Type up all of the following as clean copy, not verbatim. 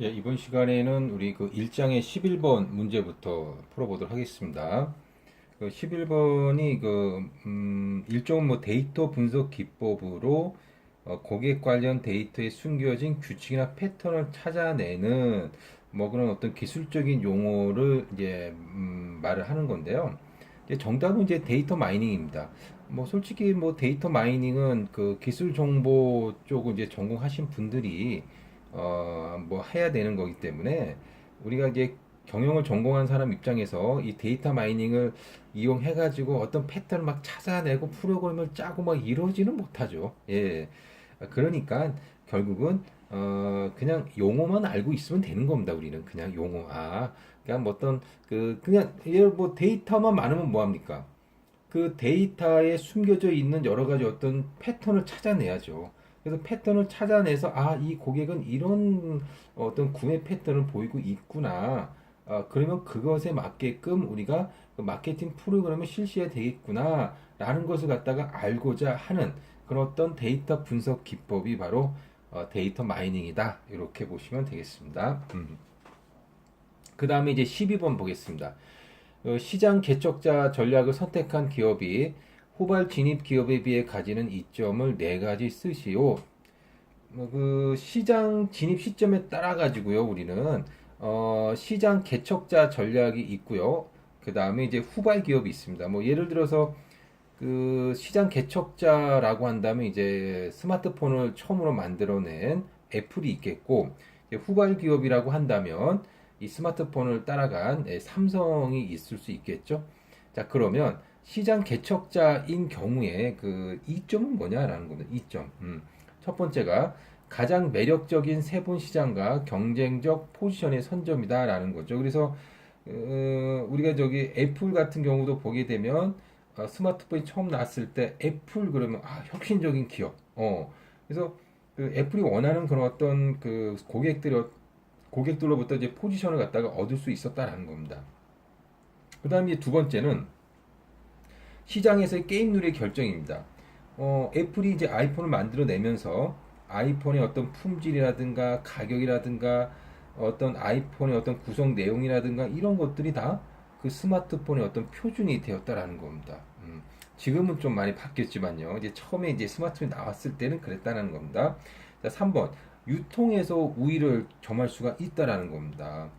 예, 이번 시간에는 우리 그 1장의 11번 문제부터 풀어보도록 하겠습니다. 그 11번이 일종은 뭐 데이터 분석 기법으로 고객 관련 데이터에 숨겨진 규칙이나 패턴을 찾아내는 뭐 그런 어떤 기술적인 용어를 이제 말을 하는 건데요. 이제 정답은 이제 데이터 마이닝입니다. 뭐 솔직히 뭐 데이터 마이닝은 그 기술 정보 쪽을 이제 전공하신 분들이 뭐 해야 되는 거기 때문에 우리가 이제 경영을 전공한 사람 입장에서 이 데이터 마이닝을 이용해 가지고 어떤 패턴을 막 찾아내고 프로그램을 짜고 막 이러지는 못하죠. 예. 그러니까 결국은 그냥 용어만 알고 있으면 되는 겁니다. 우리는 그냥 용어. 그냥 뭐 어떤 그냥 예를 뭐 데이터만 많으면 뭐 합니까? 그 데이터에 숨겨져 있는 여러 가지 어떤 패턴을 찾아내야죠. 그래서 패턴을 찾아내서 이 고객은 이런 어떤 구매 패턴을 보이고 있구나. 그러면 그것에 맞게끔 우리가 그 마케팅 프로그램을 실시해야 되겠구나. 라는 것을 갖다가 알고자 하는 그런 어떤 데이터 분석 기법이 바로 데이터 마이닝이다. 이렇게 보시면 되겠습니다. 그 다음에 이제 12번 보겠습니다. 시장 개척자 전략을 선택한 기업이 후발 진입 기업에 비해 가지는 이점을 네 가지 쓰시오. 그 시장 진입 시점에 따라 가지고요, 우리는 시장 개척자 전략이 있고요. 그 다음에 이제 후발 기업이 있습니다. 뭐 예를 들어서 그 시장 개척자라고 한다면 이제 스마트폰을 처음으로 만들어낸 애플이 있겠고, 후발 기업이라고 한다면 이 스마트폰을 따라간 삼성이 있을 수 있겠죠. 자, 그러면 시장 개척자인 경우에 그 이점은 뭐냐라는 겁니다. 이점. 첫 번째가 가장 매력적인 세분 시장과 경쟁적 포지션의 선점이다라는 거죠. 그래서 우리가 저기 애플 같은 경우도 보게 되면 스마트폰이 처음 나왔을 때 애플 그러면 혁신적인 기업. 그래서 그 애플이 원하는 그런 어떤 그 고객들로부터 이제 포지션을 갖다가 얻을 수 있었다라는 겁니다. 그 다음에 두 번째는 시장에서의 게임률의 결정입니다. 애플이 이제 아이폰을 만들어내면서 아이폰의 어떤 품질이라든가 가격이라든가 어떤 아이폰의 어떤 구성 내용이라든가 이런 것들이 다 그 스마트폰의 어떤 표준이 되었다라는 겁니다. 지금은 좀 많이 바뀌었지만요. 이제 처음에 이제 스마트폰이 나왔을 때는 그랬다는 겁니다. 자, 3번. 유통에서 우위를 점할 수가 있다라는 겁니다.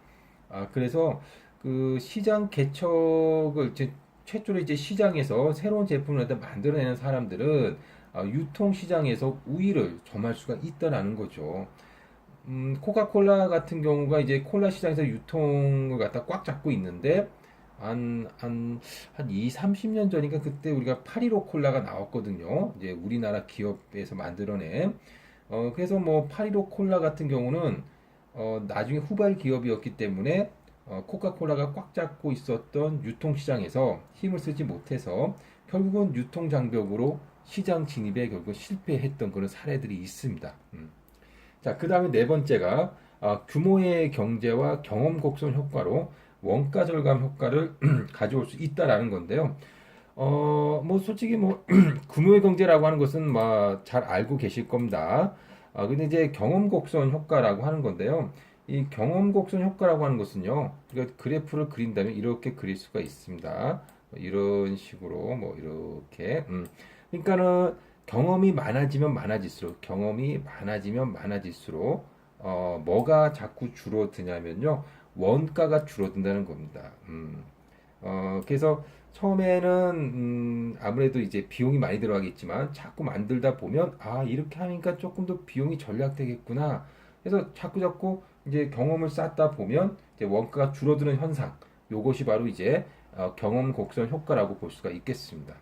그래서 그 시장 개척을 이제 최초로 이제 시장에서 새로운 제품을 만들어내는 사람들은 유통 시장에서 우위를 점할 수가 있다라는 거죠. 코카콜라 같은 경우가 이제 콜라 시장에서 유통을 갖다 꽉 잡고 있는데 한 2, 30년 전인가 그때 우리가 815 콜라가 나왔거든요. 이제 우리나라 기업에서 만들어낸. 그래서 뭐 815 콜라 같은 경우는 나중에 후발 기업이었기 때문에 코카콜라가 꽉 잡고 있었던 유통시장에서 힘을 쓰지 못해서 결국은 유통장벽으로 시장 진입에 결국 실패했던 그런 사례들이 있습니다. 자, 그 다음에 네 번째가 규모의 경제와 경험 곡선 효과로 원가 절감 효과를 가져올 수 있다라는 건데요. 뭐 솔직히 뭐 규모의 경제라고 하는 것은 잘 알고 계실 겁니다. 근데 이제 경험 곡선 효과라고 하는 건데요. 이 경험 곡선 효과라고 하는 것은요. 그러니까 그래프를 그린다면 이렇게 그릴 수가 있습니다. 이런 식으로 뭐 이렇게. 그러니까는 경험이 많아지면 많아질수록 뭐가 자꾸 줄어드냐면요. 원가가 줄어든다는 겁니다. 그래서 처음에는 아무래도 이제 비용이 많이 들어가겠지만 자꾸 만들다 보면 이렇게 하니까 조금 더 비용이 절약되겠구나. 그래서 자꾸 이제 경험을 쌓다 보면 이제 원가가 줄어드는 현상. 요것이 바로 이제 경험 곡선 효과라고 볼 수가 있겠습니다.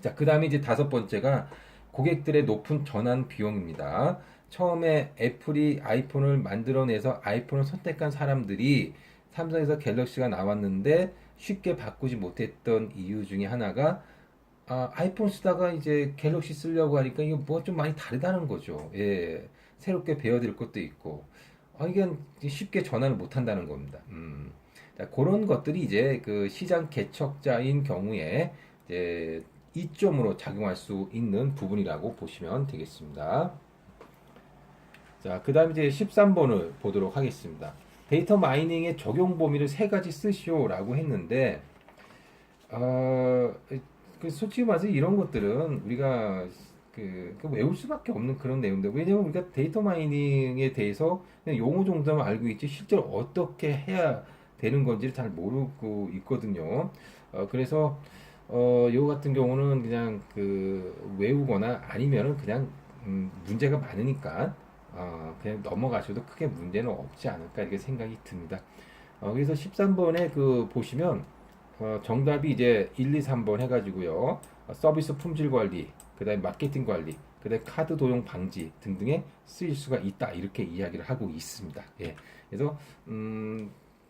자, 그 다음에 이제 다섯 번째가 고객들의 높은 전환 비용입니다. 처음에 애플이 아이폰을 만들어내서 아이폰을 선택한 사람들이 삼성에서 갤럭시가 나왔는데 쉽게 바꾸지 못했던 이유 중에 하나가 아이폰 쓰다가 이제 갤럭시 쓰려고 하니까 이게 뭐 좀 많이 다르다는 거죠. 예, 새롭게 배워들 것도 있고, 이게 쉽게 전환을 못 한다는 겁니다. 자, 그런 것들이 이제 그 시장 개척자인 경우에 이제 이점으로 작용할 수 있는 부분이라고 보시면 되겠습니다. 자, 그 다음에 이제 13번을 보도록 하겠습니다. 데이터 마이닝의 적용 범위를 세 가지 쓰시오라고 했는데, 어, 솔직히 말해서 이런 것들은 우리가 그 외울 수밖에 없는 그런 내용인데, 왜냐면 우리가 데이터 마이닝에 대해서 그냥 용어 정도만 알고 있지, 실제로 어떻게 해야 되는 건지를 잘 모르고 있거든요. 그래서, 요 같은 경우는 그냥 외우거나 아니면은 그냥, 문제가 많으니까, 그냥 넘어가셔도 크게 문제는 없지 않을까 이렇게 생각이 듭니다. 그래서 13번에 보시면, 정답이 이제 1, 2, 3번 해가지고요. 서비스 품질 관리, 그 다음에 마케팅 관리, 그 다음에 카드 도용 방지 등등에 쓰일 수가 있다. 이렇게 이야기를 하고 있습니다. 예. 그래서,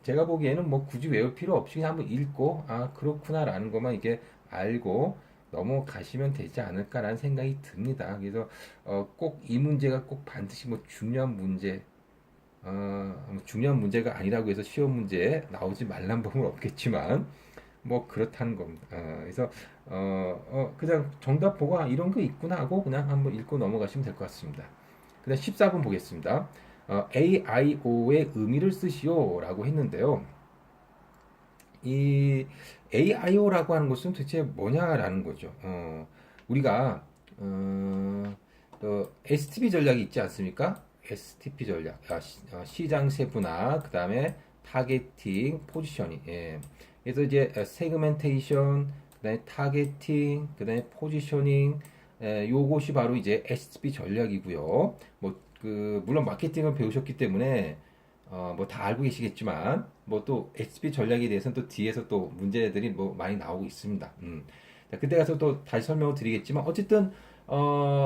제가 보기에는 뭐 굳이 외울 필요 없이 그냥 한번 읽고, 그렇구나라는 것만 이게 알고 넘어가시면 되지 않을까라는 생각이 듭니다. 그래서, 꼭 이 문제가 꼭 반드시 뭐 중요한 문제, 뭐 중요한 문제가 아니라고 해서 시험 문제에 나오지 말란 법은 없겠지만, 뭐 그렇다는 겁니다. 그래서 그냥 정답 보고 이런 거 있구나 하고 그냥 한번 읽고 넘어가시면 될 것 같습니다. 그다음 14번 보겠습니다. AIO의 의미를 쓰시오라고 했는데요. 이 AIO라고 하는 것은 대체 뭐냐라는 거죠. 우리가 STP 전략이 있지 않습니까? STP 전략, 시장 세분화, 그 다음에 타겟팅, 포지셔닝. 예. 그래서 이제 세그멘테이션, 그다음에 타겟팅, 그다음에 포지셔닝, 요것이 바로 이제 STP 전략이고요. 물론 마케팅을 배우셨기 때문에 뭐 다 알고 계시겠지만 뭐 또 STP 전략에 대해서는 또 뒤에서 또 문제들이 뭐 많이 나오고 있습니다. 자, 그때 가서 또 다시 설명을 드리겠지만 어쨌든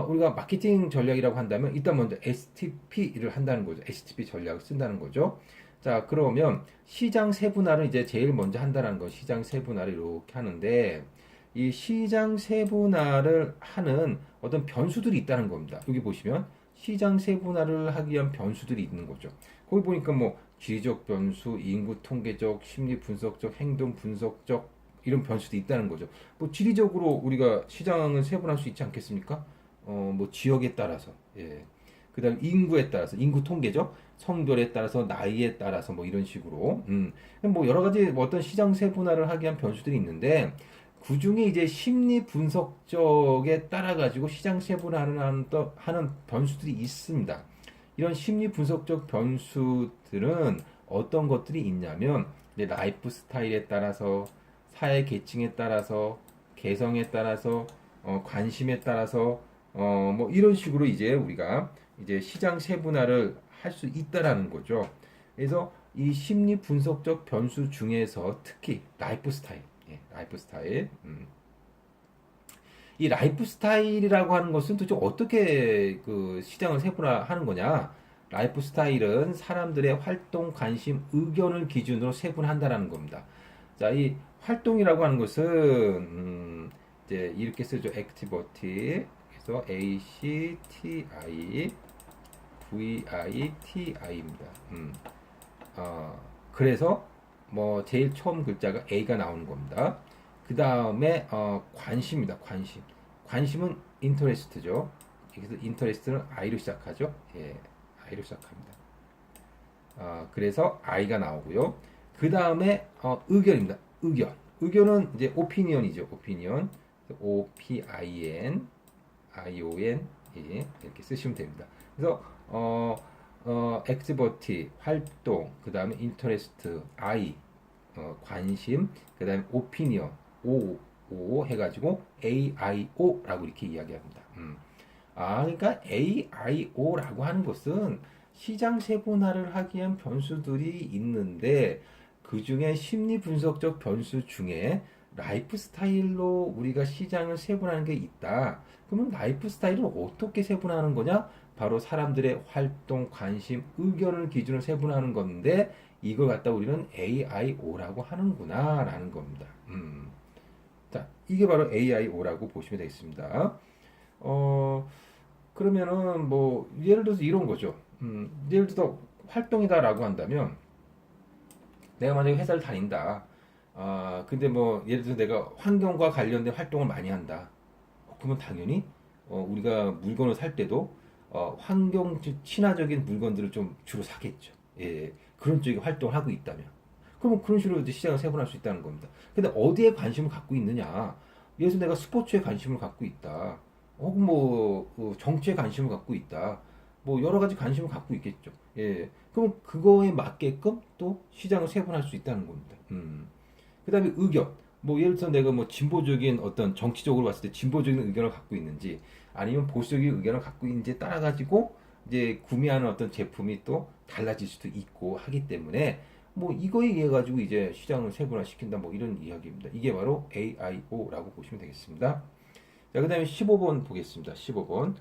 우리가 마케팅 전략이라고 한다면 일단 먼저 STP를 한다는 거죠. STP 전략을 쓴다는 거죠. 자, 그러면 시장 세분화를 이제 제일 먼저 한다는 거. 시장 세분화를 이렇게 하는데 이 시장 세분화를 하는 어떤 변수들이 있다는 겁니다. 여기 보시면 시장 세분화를 하기 위한 변수들이 있는 거죠. 거기 보니까 뭐 지리적 변수, 인구 통계적, 심리 분석적, 행동 분석적 이런 변수도 있다는 거죠. 뭐 지리적으로 우리가 시장을 세분할 수 있지 않겠습니까? 뭐 지역에 따라서, 예. 그다음 인구에 따라서 인구 통계죠. 성별에 따라서 나이에 따라서 뭐 이런 식으로, 뭐 여러 가지 뭐 어떤 시장 세분화를 하기 위한 변수들이 있는데 그 중에 이제 심리 분석적에 따라 가지고 시장 세분화를 하는 변수들이 있습니다. 이런 심리 분석적 변수들은 어떤 것들이 있냐면 라이프 스타일에 따라서 사회 계층에 따라서 개성에 따라서 관심에 따라서 뭐 이런 식으로 이제 우리가 이제 시장 세분화를 할 수 있다라는 거죠. 그래서 이 심리 분석적 변수 중에서 특히 라이프 스타일, 예, 라이프 스타일, 이 라이프 스타일이라고 하는 것은 도대체 어떻게 그 시장을 세분화하는 거냐? 라이프 스타일은 사람들의 활동, 관심, 의견을 기준으로 세분한다라는 겁니다. 자, 이 활동이라고 하는 것은 이제 이렇게 쓰죠. 액티비티. 그래서 ACTI, VITI입니다. 그래서 뭐 제일 처음 글자가 A가 나오는 겁니다. 그 다음에 관심입니다. 관심. 관심은 인터레스트죠. 그래서 인터레스트는 I로 시작하죠. 예, I로 시작합니다. 그래서 I가 나오고요. 그 다음에 의견입니다. 의견. 의견은 이제 오피니언이죠. 오피니언. OPIN, ION 예, 이렇게 쓰시면 됩니다. 그래서 액티비티 활동, 그 다음에 인터레스트 I 관심, 그 다음에 오피니언 O 해가지고 AIO라고 이렇게 이야기합니다. 그러니까 AIO라고 하는 것은 시장 세분화를 하기 위한 변수들이 있는데 그 중에 심리 분석적 변수 중에 라이프 스타일로 우리가 시장을 세분하는 게 있다. 그러면 라이프 스타일을 어떻게 세분하는 거냐? 바로 사람들의 활동, 관심, 의견을 기준으로 세분하는 건데 이걸 갖다 우리는 AIO라고 하는구나라는 겁니다. 자, 이게 바로 AIO라고 보시면 되겠습니다. 그러면은 뭐 예를 들어서 이런 거죠. 예를 들어서 활동이다라고 한다면 내가 만약에 회사를 다닌다. 근데 뭐 예를 들어서 내가 환경과 관련된 활동을 많이 한다. 그러면 당연히 우리가 물건을 살 때도 환경 친화적인 물건들을 좀 주로 사겠죠. 예, 그런 쪽에 활동을 하고 있다면. 그러면 그런 식으로 이제 시장을 세분할 수 있다는 겁니다. 근데 어디에 관심을 갖고 있느냐? 예를 들어서 내가 스포츠에 관심을 갖고 있다. 혹은 정치에 관심을 갖고 있다. 뭐 여러 가지 관심을 갖고 있겠죠. 예. 그럼 그거에 맞게끔 또 시장을 세분할 수 있다는 겁니다. 그다음에 의견. 뭐 예를 들어서 내가 뭐 진보적인 어떤 정치적으로 봤을 때 진보적인 의견을 갖고 있는지 아니면 보수적인 의견을 갖고 있는지에 따라 가지고 이제 구매하는 어떤 제품이 또 달라질 수도 있고 하기 때문에 뭐 이거에 의해 가지고 이제 시장을 세분화시킨다 뭐 이런 이야기입니다. 이게 바로 AIO라고 보시면 되겠습니다. 자, 그다음에 15번 보겠습니다. 15번.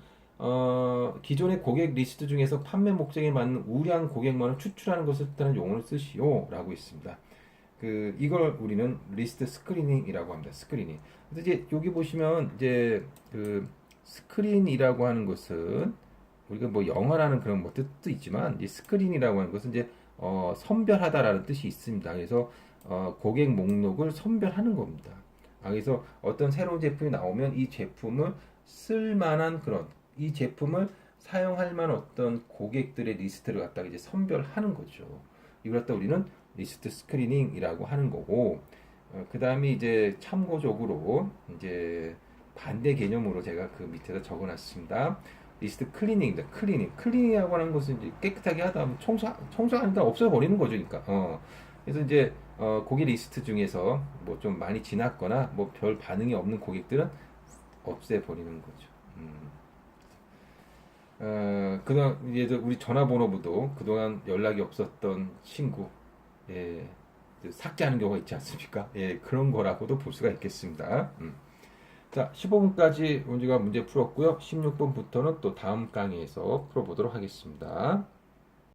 기존의 고객 리스트 중에서 판매 목적에 맞는 우량 고객만을 추출하는 것을 뜻하는 용어를 쓰시오라고 있습니다. 이걸 우리는 리스트 스크리닝이라고 합니다. 스크리닝. 그래서 이제 여기 보시면 이제 스크린이라고 하는 것은 우리가 뭐 영어라는 그런 뭐 뜻도 있지만 이 스크린이라고 하는 것은 이제 선별하다라는 뜻이 있습니다. 그래서 고객 목록을 선별하는 겁니다. 그래서 어떤 새로운 제품이 나오면 이 제품을 쓸만한 그런 이 제품을 사용할 만한 어떤 고객들의 리스트를 갖다가 이제 선별하는 거죠. 이걸 갖다 우리는 리스트 스크리닝이라고 하는 거고, 그 다음에 이제 참고적으로 이제 반대 개념으로 제가 그 밑에다 적어놨습니다. 리스트 클리닝입니다. 클리닝이라고 하는 것은 이제 깨끗하게 하다 보면 청소하니까 없애버리는 거죠. 그러니까. 그래서 이제 고객 리스트 중에서 뭐 좀 많이 지났거나 뭐 별 반응이 없는 고객들은 없애버리는 거죠. 그동안 이제 우리 전화번호부도 그동안 연락이 없었던 친구, 예, 삭제하는 경우가 있지 않습니까? 예, 그런 거라고도 볼 수가 있겠습니다. 자, 15분까지 우리가 문제 풀었고요. 16번부터는 또 다음 강의에서 풀어보도록 하겠습니다.